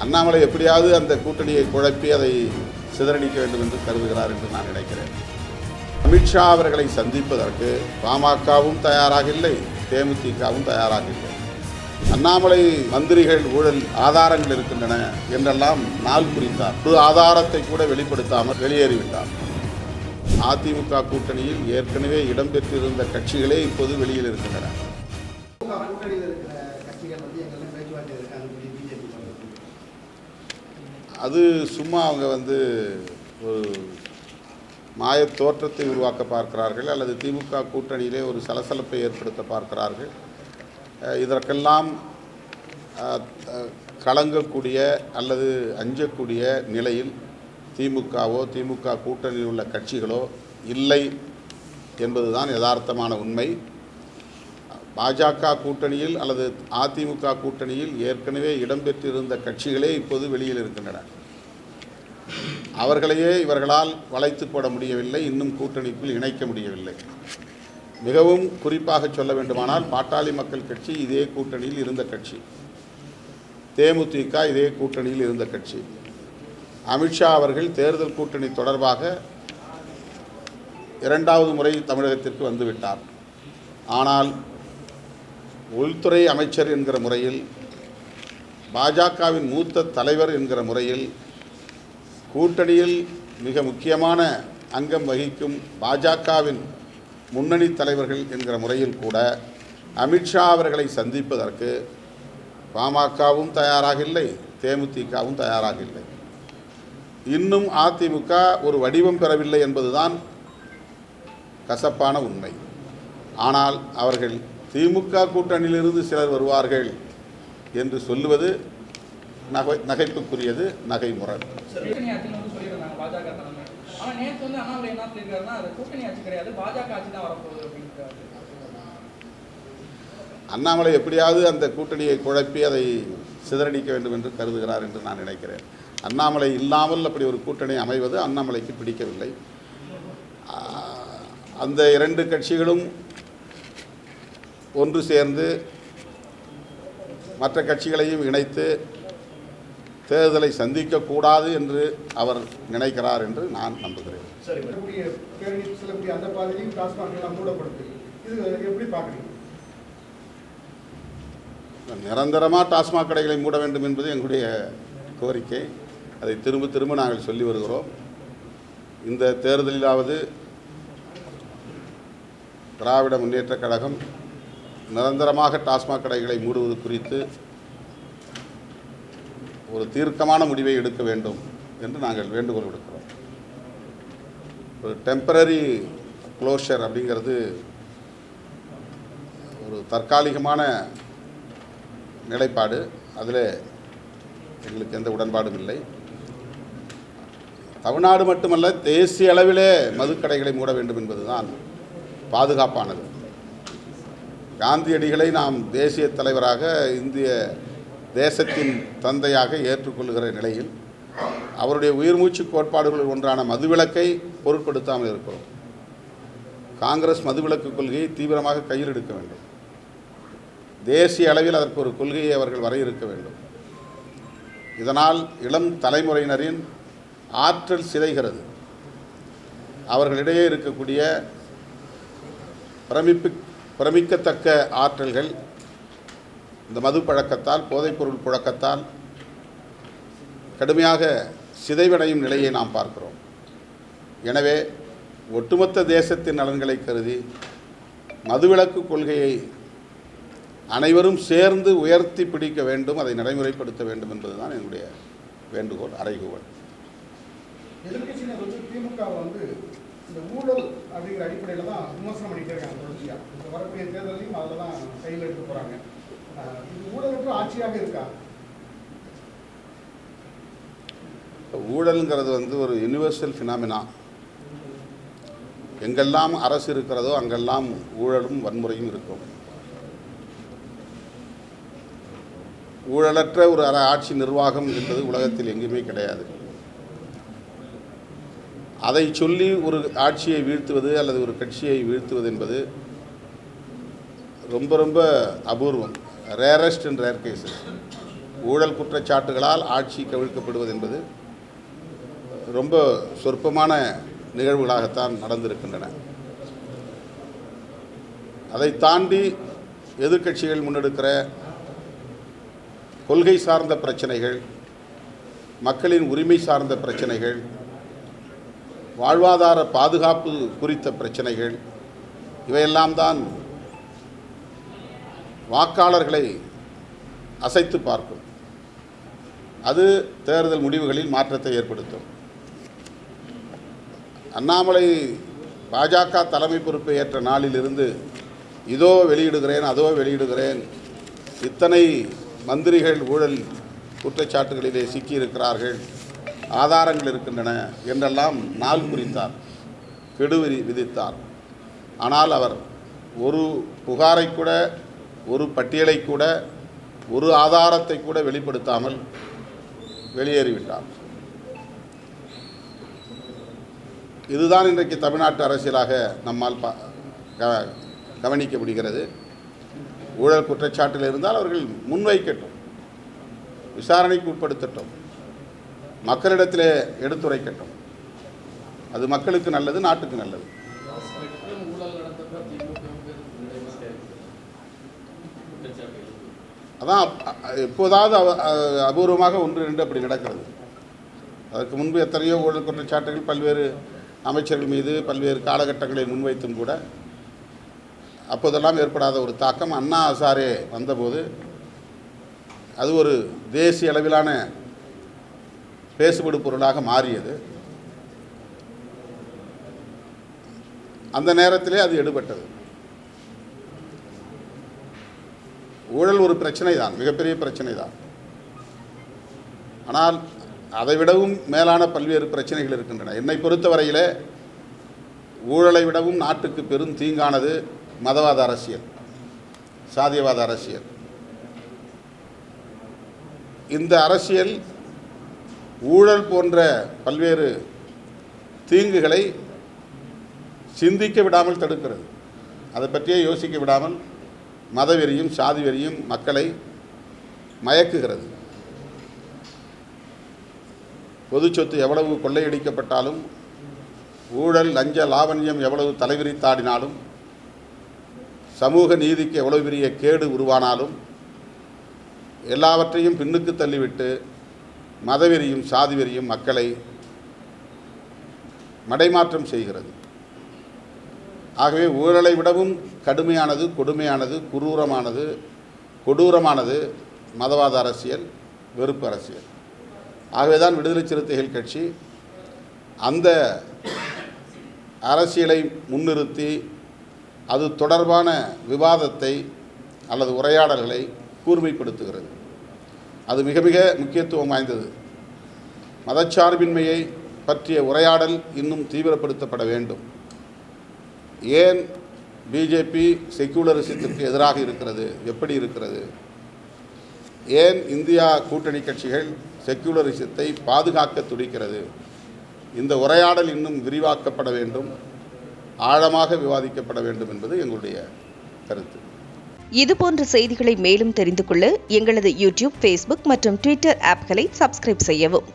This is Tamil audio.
அண்ணாமலை எப்படியாவது அந்த கூட்டணியை குழப்பி அதை சிதறடிக்க வேண்டும் என்று கருதுகிறார் என்று நான் நினைக்கிறேன். அமித்ஷா அவர்களை சந்திப்பதற்கு பாமகவும் தயாராக இல்லை, தேமுதிகவும் தயாராக இல்லை. அண்ணாமலை மந்திரிகள் ஊழல் ஆதாரங்கள் இருக்கின்றன என்றெல்லாம் நாள் குறித்தார். ஒரு ஆதாரத்தை கூட வெளிப்படுத்தாமல் வெளியேறிவிட்டார். அதிமுக கூட்டணியில் ஏற்கனவே இடம்பெற்றிருந்த கட்சிகளே இப்போது வெளியில் இருக்கின்றன. அது சும்மா அவங்க ஒரு மாயத் தோற்றத்தை உருவாக்க பார்க்கிறார்கள், அல்லது திமுக கூட்டணியிலே ஒரு சலசலப்பை ஏற்படுத்த பார்க்கிறார்கள். இதற்கெல்லாம் கலங்கக்கூடிய அல்லது அஞ்சக்கூடிய நிலையில் திமுகவோ திமுக கூட்டணியில் உள்ள கட்சிகளோ இல்லை என்பதுதான் யதார்த்தமான உண்மை. பாஜக கூட்டணியில் அல்லது அதிமுக கூட்டணியில் ஏற்கனவே இடம்பெற்றிருந்த கட்சிகளே இப்போது வெளியில் இருக்கின்றன. அவர்களையே இவர்களால் வளைத்து போட முடியவில்லை, இன்னும் கூட்டணிக்குள் இணைக்க முடியவில்லை. மிகவும் குறிப்பாக சொல்ல வேண்டுமானால் பாட்டாளி மக்கள் கட்சி இதே கூட்டணியில் இருந்த கட்சி, தேமுதிக இதே கூட்டணியில் இருந்த கட்சி. அமித்ஷா அவர்கள் தேர்தல் கூட்டணி தொடர்பாக இரண்டாவது முறை தமிழகத்திற்கு வந்துவிட்டார். ஆனால் உள்துறை அமைச்சர் என்கிற முறையில், பாஜகவின் மூத்த தலைவர் என்கிற முறையில், கூட்டணியில் மிக முக்கியமான அங்கம் வகிக்கும் பாஜகவின் முன்னணி தலைவர்கள் என்கிற முறையில் கூட அமித்ஷா அவர்களை சந்திப்பதற்கு பாமகவும் தயாராக இல்லை, தேமுதிகவும் தயாராக இல்லை. இன்னும் அதிமுக ஒரு வடிவம் பெறவில்லை என்பதுதான் கசப்பான உண்மை. ஆனால் அவர்கள் திமுக கூட்டணியிலிருந்து சிலர் வருவார்கள் என்று சொல்லுவது நகைப்புக்குரியது, நகைமுரண். அண்ணாமலை எப்படியாவது அந்த கூட்டணியை குழப்பி அதை சிதறடிக்க வேண்டும் என்று கருதுகிறார் என்று நான் நினைக்கிறேன். அண்ணாமலை இல்லாமல் அப்படி ஒரு கூட்டணி அமைவது அண்ணாமலைக்கு பிடிக்கவில்லை. அந்த இரண்டு கட்சிகளும் ஒன்று சேர்ந்து மற்ற கட்சிகளையும் இணைத்து தேர்தலை சந்திக்கக்கூடாது என்று அவர் நினைக்கிறார் என்று நான் நம்புகிறேன். நிரந்தரமாக டாஸ்மாக் கடைகளை மூட வேண்டும் என்பது எங்களுடைய கோரிக்கை. அதை திரும்ப திரும்ப நாங்கள் சொல்லி வருகிறோம். இந்த தேர்தலிலாவது திராவிட முன்னேற்றக் கழகம் நிரந்தரமாக டாஸ்மாக் கடைகளை மூடுவது குறித்து ஒரு தீர்க்கமான முடிவை எடுக்க வேண்டும் என்று நாங்கள் வேண்டுகோள் விடுக்கிறோம். ஒரு டெம்பரரி க்ளோஷர் அப்படிங்கிறது ஒரு தற்காலிகமான நிலைப்பாடு. அதில் எங்களுக்கு எந்த உடன்பாடும் இல்லை. தமிழ்நாடு மட்டுமல்ல, தேசிய அளவிலே மதுக்கடைகளை மூட வேண்டும் என்பதுதான் பாதுகாப்பானது. காந்தியடிகளை நாம் தேசிய தலைவராக, இந்திய தேசத்தின் தந்தையாக ஏற்றுக்கொள்கிற நிலையில் அவருடைய உயிர்மூச்சு கோட்பாடுகளில் ஒன்றான மதுவிலக்கை பொருட்படுத்தாமல் இருக்கிறோம். காங்கிரஸ் மதுவிலக்கு கொள்கையை தீவிரமாக கையில் எடுக்க வேண்டும். தேசிய அளவில் அதற்கு ஒரு கொள்கையை அவர்கள் வரையறுக்க வேண்டும். இதனால் இளம் தலைமுறையினரின் ஆற்றல் சிதைகிறது. அவர்களிடையே இருக்கக்கூடிய பிரமிக்கத்தக்க ஆற்றல்கள் இந்த மது பழக்கத்தால், போதைப்பொருள் புழக்கத்தால் கடுமையாக சிதைவடையும் நிலையை நாம் பார்க்கிறோம். எனவே ஒட்டுமொத்த தேசத்தின் நலன்களை கருதி மதுவிலக்கு கொள்கையை அனைவரும் சேர்ந்து உயர்த்தி பிடிக்க வேண்டும், அதை நடைமுறைப்படுத்த வேண்டும் என்பதுதான் என்னுடைய வேண்டுகோள், அறைகூவல். திமுக இந்த ஊழல் அப்படிங்கிற அடிப்படையில் தான் விமர்சனம் பண்ணிட்டே இருக்காங்க தொடர்ச்சியா. இந்த வரக்கூடிய தேர்தலையும் அதில் தான் கையில் எடுக்க போகிறாங்க. இது ஊழலுக்கு ஆட்சியாக இருக்கா? ஊழலுங்கிறது ஒரு யுனிவர்சல் ஃபினாமினா. எங்கெல்லாம் அரசு இருக்கிறதோ அங்கெல்லாம் ஊழலும் வன்முறையும் இருக்கும். ஊழலற்ற ஒரு ஆட்சி நிர்வாகம் என்பது உலகத்தில் எங்குமே கிடையாது. அதை சொல்லி ஒரு ஆட்சியை வீழ்த்துவது அல்லது ஒரு கட்சியை வீழ்த்துவது என்பது ரொம்ப ரொம்ப அபூர்வம், ரேரஸ்ட் அண்ட் ரேர் கேசஸ். ஊழல் குற்றச்சாட்டுகளால் ஆட்சி கவிழ்க்கப்படுவது என்பது ரொம்ப சொற்பமான நிகழ்வுகளாகத்தான் நடந்திருக்கின்றன. அதை தாண்டி எதிர்க்கட்சிகள் முன்னெடுக்கிற கொள்கை சார்ந்த பிரச்சனைகள், மக்களின் உரிமை சார்ந்த பிரச்சனைகள், வாழ்வாதார பாதுகாப்பு குறித்த பிரச்சனைகள், இவையெல்லாம் தான் வாக்காளர்களை அசைத்து பார்க்கும். அது தேர்தல் முடிவுகளில் மாற்றத்தை ஏற்படுத்தும். அண்ணாமலை பாஜக தலைமை பொறுப்பை ஏற்ற நாளிலிருந்து இதோ வெளியிடுகிறேன், அதோ வெளியிடுகிறேன், இத்தனை மந்திரிகள் ஊழல் குற்றச்சாட்டுகளிலே சிக்கியிருக்கிறார்கள், ஆதாரங்கள் இருக்கின்றன என்றெல்லாம் நாள் குறித்தார், கெடு விதித்தார். ஆனால் அவர் ஒரு புகாரை கூட, ஒரு பட்டியலை கூட, ஒரு ஆதாரத்தை கூட வெளிப்படுத்தாமல் வெளியேறிவிட்டார். இதுதான் இன்றைக்கு தமிழ்நாட்டு அரசியலாக நம்மால் கவனிக்க முடிகிறது. ஊழல் குற்றச்சாட்டில் இருந்தால் அவர்கள் முன்வைக்கட்டும், விசாரணைக்கு உட்படுத்தட்டும், மக்களிடத்திலே எடுத்துரைக்கட்டும். அது மக்களுக்கு நல்லது, நாட்டுக்கு நல்லது. அதான் எப்போதாவது அபூர்வமாக ஒன்று ரெண்டு அப்படி நடக்கிறது. அதற்கு முன்பு எத்தனையோ ஊழல் குற்றச்சாட்டுகள் பல்வேறு அமைச்சர்கள் மீது பல்வேறு காலகட்டங்களை முன்வைத்தும் கூட அப்போதெல்லாம் ஏற்படாத ஒரு தாக்கம் அண்ணா ஹசாரே வந்தபோது அது ஒரு தேசிய அளவிலான பேசுபடு பொருளாக மாறியது. அந்த நேரத்திலே அது எடுபட்டது. ஊழல் ஒரு பிரச்சனை தான், மிகப்பெரிய பிரச்சனை தான். ஆனால் அதை விடவும் மேலான பல்வேறு பிரச்சனைகள் இருக்கின்றன. என்னை பொறுத்தவரையிலே ஊழலை விடவும் நாட்டுக்கு பெரும் தீங்கானது மதவாத அரசியல், சாதியவாத அரசியல். இந்த அரசியல் ஊழல் போன்ற பல்வேறு தீங்குகளை சிந்திக்க விடாமல் தடுக்கிறது. அதை பற்றியே யோசிக்க விடாமல் மதவெறியும் சாதி வெறியும் மக்களை மயக்குகிறது. பொது சொத்து எவ்வளவு கொள்ளையடிக்கப்பட்டாலும், ஊழல் லஞ்ச லாவண்யம் எவ்வளவு தலைவிரித்தாடினாலும், சமூக நீதிக்கு எவ்வளவு பெரிய கேடு உருவானாலும் எல்லாவற்றையும் பின்னுக்கு தள்ளிவிட்டு மதவெறியும் சாதி வெறியும் மக்களை மடைமாற்றம் செய்கிறது. ஆகவே ஊழலை விடவும் கடுமையானது, கொடுமையானது, கொடூரமானது மதவாத அரசியல், வெறுப்பு அரசியல். ஆகவே தான் விடுதலை சிறுத்தைகள் கட்சி அந்த அரசியலை முன்னிறுத்தி அது தொடர்பான விவாதத்தை அல்லது உரையாடல்களை கூர்மைப்படுத்துகிறது. அது மிக மிக முக்கியத்துவம் வாய்ந்தது. மதச்சார்பின்மையை பற்றிய உரையாடல் இன்னும் தீவிரப்படுத்தப்பட வேண்டும். ஏன் பிஜேபி செக்யூலரிசத்திற்கு எதிராக இருக்கிறது, எப்படி இருக்கிறது? ஏன் இந்தியா கூட்டணி கட்சிகள் செக்யூலரிசத்தை பாதுகாக்க துடிக்கிறது? இந்த உரையாடல் இன்னும் விரிவாக்கப்பட வேண்டும், ஆழமாக விவாதிக்கப்பட வேண்டும் என்பது எங்களுடைய கருத்து. இதுபோன்ற செய்திகளை மேலும் தெரிந்து கொள்ள எங்களது யூடியூப், ஃபேஸ்புக் மற்றும் ட்விட்டர் ஆப்களை சப்ஸ்கிரைப் செய்யவும்.